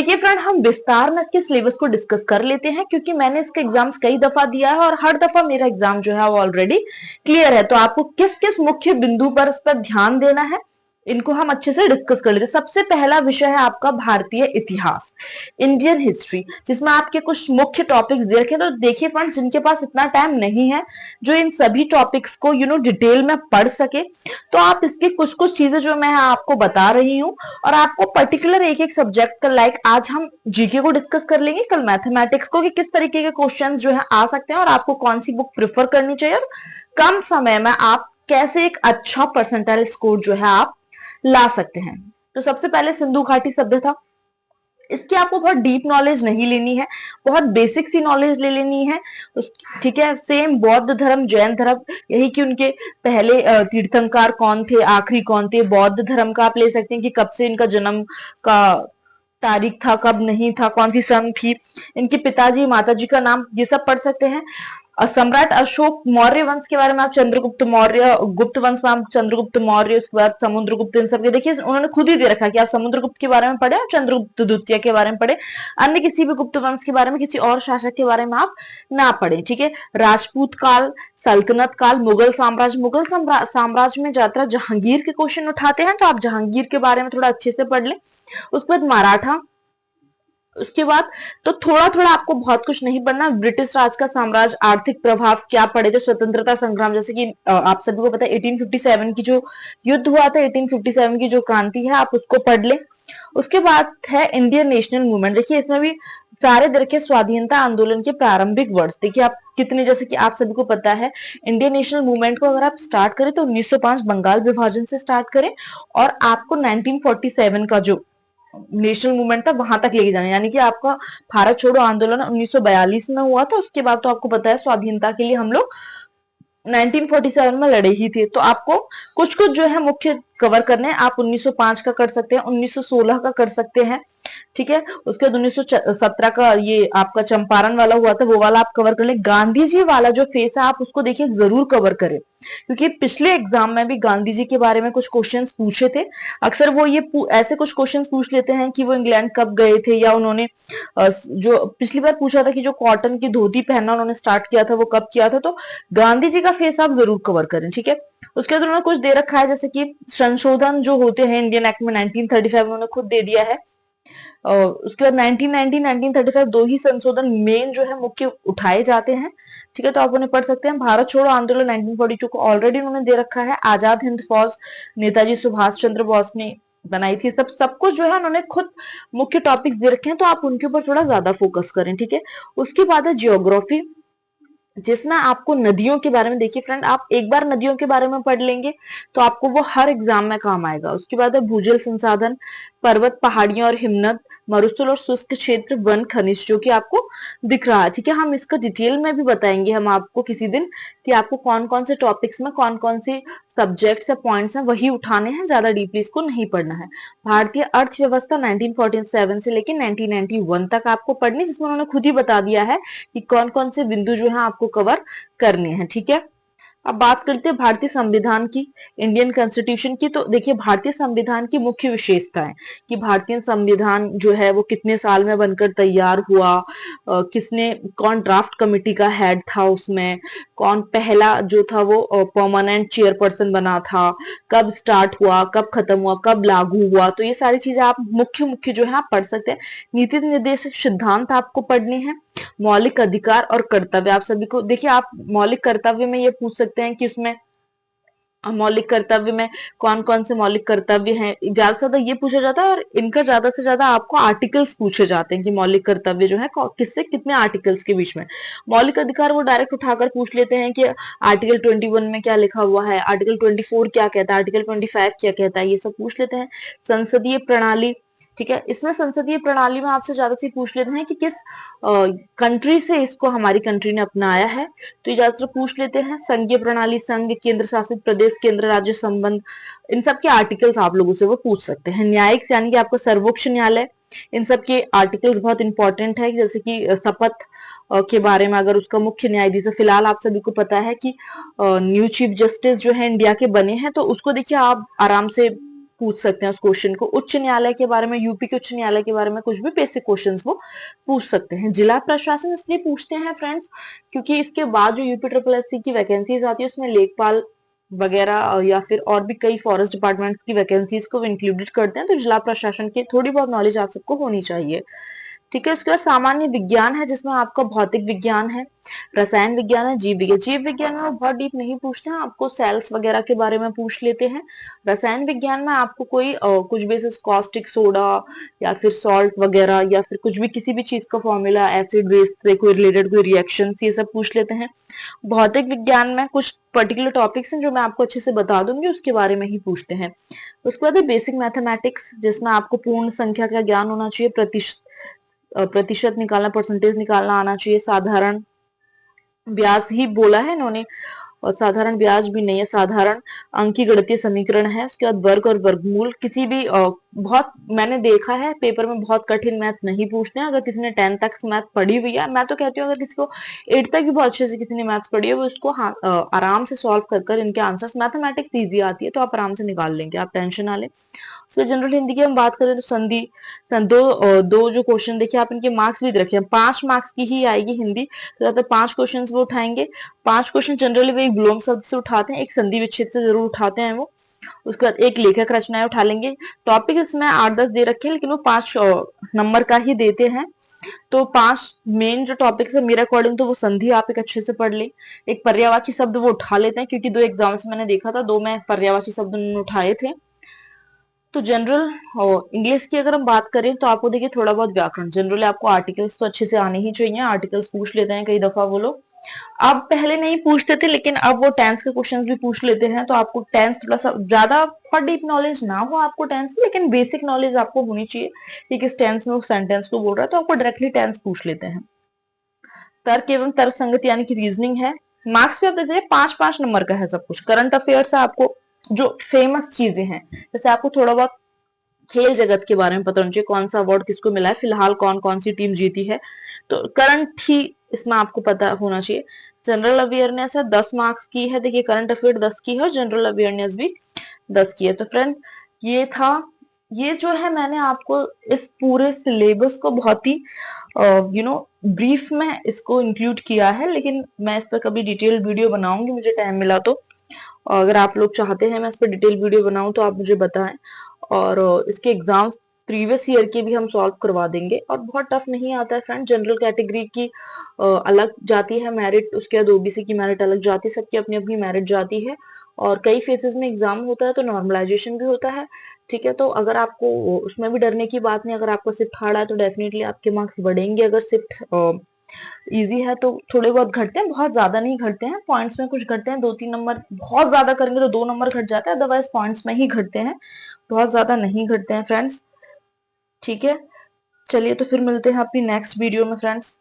देखिए फ्रेंड, हम विस्तार में इसके सिलेबस को डिस्कस कर लेते हैं, क्योंकि मैंने इसके एग्जाम्स कई दफा दिया है और हर दफा मेरा एग्जाम जो है वो ऑलरेडी क्लियर है। तो आपको किस किस मुख्य बिंदु पर इस पर ध्यान देना है, इनको हम अच्छे से डिस्कस कर लेते हैं। सबसे पहला विषय है आपका भारतीय इतिहास, इंडियन हिस्ट्री, जिसमें आपके कुछ मुख्य टॉपिक्स दे रखे हैं। तो देखिए फ्रेंड्स, जिनके पास इतना टाइम नहीं है जो इन सभी टॉपिक्स को डिटेल में पढ़ सके, तो आप इसकी कुछ कुछ चीजें जो मैं आपको बता रही हूँ, और आपको पर्टिकुलर एक एक सब्जेक्ट का, लाइक आज हम जीके को डिस्कस कर लेंगे, कल मैथमेटिक्स को, कि किस तरीके के क्वेश्चन जो है आ सकते हैं और आपको कौन सी बुक प्रिफर करनी चाहिए, और कम समय में आप कैसे एक अच्छा परसेंटाइल स्कोर जो है आप ला सकते हैं। तो सबसे पहले सिंधु घाटी सभ्यता, इसकी आपको बहुत डीप नॉलेज नहीं लेनी है, बहुत बेसिक सी नॉलेज ले लेनी है। ठीक है, सेम बौद्ध धर्म, जैन धर्म, यही कि उनके पहले तीर्थंकर कौन थे, आखिरी कौन थे। बौद्ध धर्म का आप ले सकते हैं कि कब से इनका जन्म का तारीख था, कब नहीं था, कौन सी सन थी, इनके पिताजी माताजी का नाम, ये सब पढ़ सकते हैं। सम्राट अशोक मौर्य वंश के बारे में आप चंद्रगुप्त मौर्य, गुप्त वंश में आप चंद्रगुप्त मौर्य, उसके बाद समुद्रगुप्त, इन सब के देखिए उन्होंने खुद ही दे रखा है कि आप समुद्रगुप्त के बारे में पढ़े और चंद्रगुप्त द्वितीय के बारे में पढ़े, अन्य किसी भी गुप्त वंश के बारे में, किसी और शासक के बारे में आप ना पढ़े। ठीक है, राजपूत काल, सल्तनत काल, मुगल साम्राज्य, मुगल साम्राज्य में ज्यादातर जहांगीर के क्वेश्चन उठाते हैं, तो आप जहांगीर के बारे में थोड़ा अच्छे से पढ़ लें। उसके बाद मराठा, उसके बाद तो थोड़ा थोड़ा आपको बहुत कुछ नहीं पढ़ना। ब्रिटिश राज का साम्राज्य, आर्थिक प्रभाव क्या पड़े थे, स्वतंत्रता संग्राम, जैसे कि आप सभी को पता है 1857 की जो युद्ध हुआ था, 1857 की जो क्रांति है, आप उसको पढ़ लें। उसके बाद है इंडियन नेशनल मूवमेंट, देखिए इसमें भी सारे तरह के स्वाधीनता आंदोलन के प्रारंभिक वर्ष, देखिए आप कितने, जैसे कि आप सभी को पता है इंडियन नेशनल मूवमेंट को अगर आप स्टार्ट करें तो 1905 बंगाल विभाजन से स्टार्ट करें, और आपको 1947 का जो नेशनल मूवमेंट था वहां तक लेके जाना, यानी कि आपका भारत छोड़ो आंदोलन 1942 में हुआ था। उसके बाद तो आपको पता है स्वाधीनता के लिए हम लोग 1947 में लड़े ही थे। तो आपको कुछ कुछ जो है मुख्य कवर करने हैं। आप 1905 का कर सकते हैं, 1916 का कर सकते हैं। ठीक है, उसके बाद 1917 का ये आपका चंपारण वाला हुआ था, वो वाला आप कवर कर ले। गांधी जी वाला जो फेस है आप उसको देखिए जरूर कवर करें, क्योंकि पिछले एग्जाम में भी गांधी जी के बारे में कुछ क्वेश्चंस पूछे थे। अक्सर वो ये ऐसे कुछ क्वेश्चंस पूछ लेते हैं कि वो इंग्लैंड कब गए थे, या उन्होंने जो पिछली बार पूछा था कि जो कॉटन की धोती पहनना उन्होंने स्टार्ट किया था वो कब किया था, तो गांधी जी का फेस आप जरूर कवर करें। ठीक है, उसके बाद उन्होंने कुछ दे रखा है, जैसे कि संशोधन जो होते हैं इंडियन एक्ट में 1935 उन्होंने खुद दे दिया है। उसके बाद 1919, 1935 दो ही संशोधन मेन जो है मुख्य उठाए जाते हैं। ठीक है, तो आप उन्हें पढ़ सकते हैं। भारत छोड़ो आंदोलन 1942 को ऑलरेडी उन्होंने दे रखा है। आजाद हिंद फौज नेताजी सुभाष चंद्र बोस ने बनाई थी, सब कुछ जो है उन्होंने खुद मुख्य टॉपिक दे रखे हैं, तो आप उनके ऊपर थोड़ा ज्यादा फोकस करें। ठीक है, उसके बाद है जियोग्राफी, जिसमें आपको नदियों के बारे में, देखिए फ्रेंड आप एक बार नदियों के बारे में पढ़ लेंगे तो आपको वो हर एग्जाम में काम आएगा। उसके बाद है भूजल संसाधन, पर्वत, पहाड़ियां और हिमनद, मरुस्थल और शुष्क क्षेत्र, वन, खनिज, जो कि आपको दिख रहा है। ठीक है, हम इसका डिटेल में भी बताएंगे हम आपको किसी दिन कि आपको कौन कौन से टॉपिक्स में कौन कौन से सब्जेक्ट्स या पॉइंट्स हैं वही उठाने हैं, ज्यादा डीपली इसको नहीं पढ़ना है। भारतीय अर्थव्यवस्था 1947 से लेकर 1991 तक आपको पढ़नी, जिसमें उन्होंने खुद ही बता दिया है कि कौन कौन से बिंदु जो है आपको कवर करने हैं। ठीक है, अब बात करते हैं भारतीय संविधान की, इंडियन कॉन्स्टिट्यूशन की। तो देखिए भारतीय संविधान की मुख्य विशेषताएं, कि भारतीय संविधान जो है वो कितने साल में बनकर तैयार हुआ, किसने, कौन ड्राफ्ट कमेटी का हेड था उसमें, कौन पहला जो था वो परमानेंट चेयरपर्सन बना था, कब स्टार्ट हुआ, कब खत्म हुआ, कब लागू हुआ, तो ये सारी चीजें आप मुख्य मुख्य जो है आप पढ़ सकते हैं। नीति निर्देशक सिद्धांत आपको पढ़ने हैं। मौलिक अधिकार और कर्तव्य, आप सभी को देखिए, आप मौलिक कर्तव्य में ये पूछ सकते हैं कि उसमें मौलिक कर्तव्य में कौन कौन से मौलिक कर्तव्य हैं, ज्यादा से ज्यादा ये पूछा जाता है, और इनका ज्यादा से ज्यादा आपको आर्टिकल्स पूछे जाते हैं कि मौलिक कर्तव्य जो है किससे कितने आर्टिकल्स के बीच में। मौलिक अधिकार वो डायरेक्ट उठाकर पूछ लेते हैं कि आर्टिकल 21 में क्या लिखा हुआ है, आर्टिकल 24 क्या कहता है, आर्टिकल 25 क्या कहता है, ये सब पूछ लेते हैं। संसदीय प्रणाली, ठीक है, इसमें संसदीय प्रणाली में आपसे ज्यादा से पूछ लेते हैं कि किस कंट्री से इसको हमारी कंट्री ने अपनाया है, तो ये ज्यादातर पूछ लेते हैं। संघीय प्रणाली, संघ, केंद्र शासित प्रदेश, केंद्र राज्य संबंध, इन सब के आर्टिकल्स आप लोगों से वो पूछ सकते हैं। न्यायिक यानी कि आपको सर्वोच्च न्यायालय, इन सब के आर्टिकल्स बहुत इंपॉर्टेंट है, जैसे कि शपथ के बारे में, अगर उसका मुख्य न्यायाधीश है, फिलहाल आप सभी को पता है कि न्यू चीफ जस्टिस जो है इंडिया के बने हैं, तो उसको देखिए आप आराम से पूछ सकते हैं उस क्वेश्चन को। उच्च न्यायालय के बारे में, यूपी के उच्च न्यायालय के बारे में कुछ भी बेसिक क्वेश्चंस वो पूछ सकते हैं। जिला प्रशासन इसलिए पूछते हैं फ्रेंड्स क्योंकि इसके बाद जो यूपी ट्रिपल एससी की वैकेंसीज आती है उसमें लेखपाल वगैरह या फिर और भी कई फॉरेस्ट डिपार्टमेंट की वैकेंसीज को इंक्लूडेड करते हैं, तो जिला प्रशासन की थोड़ी बहुत नॉलेज आप सबको होनी चाहिए। ठीक है, उसके बाद सामान्य विज्ञान है जिसमें आपका भौतिक विज्ञान है, रसायन विज्ञान है, जीव विज्ञान। जीव विज्ञान में बहुत डीप नहीं पूछते हैं, आपको सेल्स वगैरह के बारे में पूछ लेते हैं। रसायन विज्ञान में आपको कोई कुछ बेसिस कॉस्टिक सोडा या फिर सॉल्ट वगैरह या फिर कुछ भी किसी भी चीज का फॉर्मूला, एसिड बेस से कोई रिलेटेड कोई रिएक्शन, ये सब पूछ लेते हैं। भौतिक विज्ञान में कुछ पर्टिकुलर टॉपिक्स हैं जो मैं आपको अच्छे से बता दूंगी, उसके बारे में ही पूछते हैं। उसके बाद बेसिक मैथमेटिक्स जिसमें आपको पूर्ण संख्या का ज्ञान होना चाहिए, प्रतिशत निकालना, परसेंटेज निकालना आना चाहिए। साधारण ब्याज ही बोला है इन्होंने, और साधारण ब्याज भी नहीं है, साधारण अंकी गणितीय समीकरण है। उसके बाद वर्ग और वर्गमूल, किसी भी बहुत मैंने देखा है पेपर में बहुत कठिन मैथ नहीं पूछते हैं। अगर किसी ने 10 तक मैथ पढ़ी हुई है, मैं तो कहती हूँ अगर किसी को 8 तक भी बहुत अच्छे से किसी ने मैथ्स पढ़ी है, वो इसको आराम से सॉल्व कर कर इनके आंसर्स, मैथमेटिक्स इजी आती है तो आप आराम से निकाल लेंगे, आप टेंशन ना लें। तो जनरल हिंदी की हम बात करें तो संधि दो जो क्वेश्चन देखिए, आप इनके मार्क्स भी रखे हैं, 5 मार्क्स की ही आएगी हिंदी, तो ज्यादा 5 क्वेश्चन वो उठाएंगे। 5 क्वेश्चन जनरली वो एक विलोम शब्द से उठाते हैं, एक संधि विच्छेद से जरूर उठाते हैं वो। उसके बाद एक लेखक रचनाएं उठा लेंगे। टॉपिक इसमें 8-10 दे रखे हैं लेकिन वो 5 नंबर का ही देते हैं। तो 5 मेन जो टॉपिक्स है मेरे अकॉर्डिंग तो वो संधि आप एक अच्छे से पढ़ ले। एक पर्यायवाची शब्द वो उठा लेते हैं क्योंकि 2 एग्जाम्स मैंने देखा था, 2 में पर्यायवाची शब्द उन्होंने उठाए थे। तो जनरल इंग्लिश की अगर हम बात करें तो आपको देखिए थोड़ा बहुत व्याकरण, जनरली आपको आर्टिकल्स तो अच्छे से आने ही चाहिए, आर्टिकल्स पूछ लेते हैं कई दफा वो लोग। अब पहले नहीं पूछते थे लेकिन अब वो टेंस के क्वेश्चंस भी पूछ लेते हैं, तो आपको टेंस थोड़ा सा ज्यादा बहुत डीप नॉलेज ना हो आपको टेंस की, लेकिन बेसिक नॉलेज आपको होनी चाहिए कि किस टेंस में वो सेंटेंस को बोल रहा है, तो आपको डायरेक्टली टेंस पूछ लेते हैं। तर्क एवं तर्क संगति यानी कि रीजनिंग है। मार्क्स भी आप देखिए 5-5 नंबर का है सब कुछ। करंट अफेयर्स है, आपको जो फेमस चीजें हैं, जैसे आपको थोड़ा बहुत खेल जगत के बारे में पता होना चाहिए, कौन सा अवार्ड किसको मिला है, फिलहाल कौन कौन सी टीम जीती है, तो करंट ही इसमें आपको पता होना चाहिए। जनरल अवेयरनेस है 10 मार्क्स की है, देखिए करंट अफेयर 10 की है और जनरल अवेयरनेस भी 10 की है। तो फ्रेंड ये था, ये जो है मैंने आपको इस पूरे सिलेबस को बहुत ही ब्रीफ में इसको इंक्लूड किया है, लेकिन मैं इस पर कभी डिटेल वीडियो बनाऊंगी, मुझे टाइम मिला तो। अगर आप लोग चाहते हैं मैं इस पर डिटेल वीडियो बनाऊं तो आप मुझे बताएं, और इसके एग्जाम्स प्रीवियस ईयर के भी हम सॉल्व करवा देंगे, और बहुत टफ नहीं आता है फ्रेंड। जनरल कैटेगरी की अलग जाती है मेरिट, उसके बाद ओबीसी की मेरिट अलग जाती है, सबकी अपनी अपनी मेरिट जाती है, और कई फेजेस में एग्जाम होता है तो नॉर्मलाइजेशन भी होता है। ठीक है, तो अगर आपको उसमें भी डरने की बात नहीं, अगर आपका शिफ्ट हार्ड है तो डेफिनेटली आपके मार्क्स बढ़ेंगे। अगर शिफ्ट इजी है तो थोड़े बहुत घटते हैं, बहुत ज्यादा नहीं घटते हैं, पॉइंट्स में कुछ घटते हैं, 2-3 नंबर, बहुत ज्यादा करेंगे तो 2 नंबर घट जाता है, अदरवाइज पॉइंट्स में ही घटते हैं, बहुत ज्यादा नहीं घटते हैं फ्रेंड्स। ठीक है, चलिए तो फिर मिलते हैं अपनी नेक्स्ट वीडियो में फ्रेंड्स।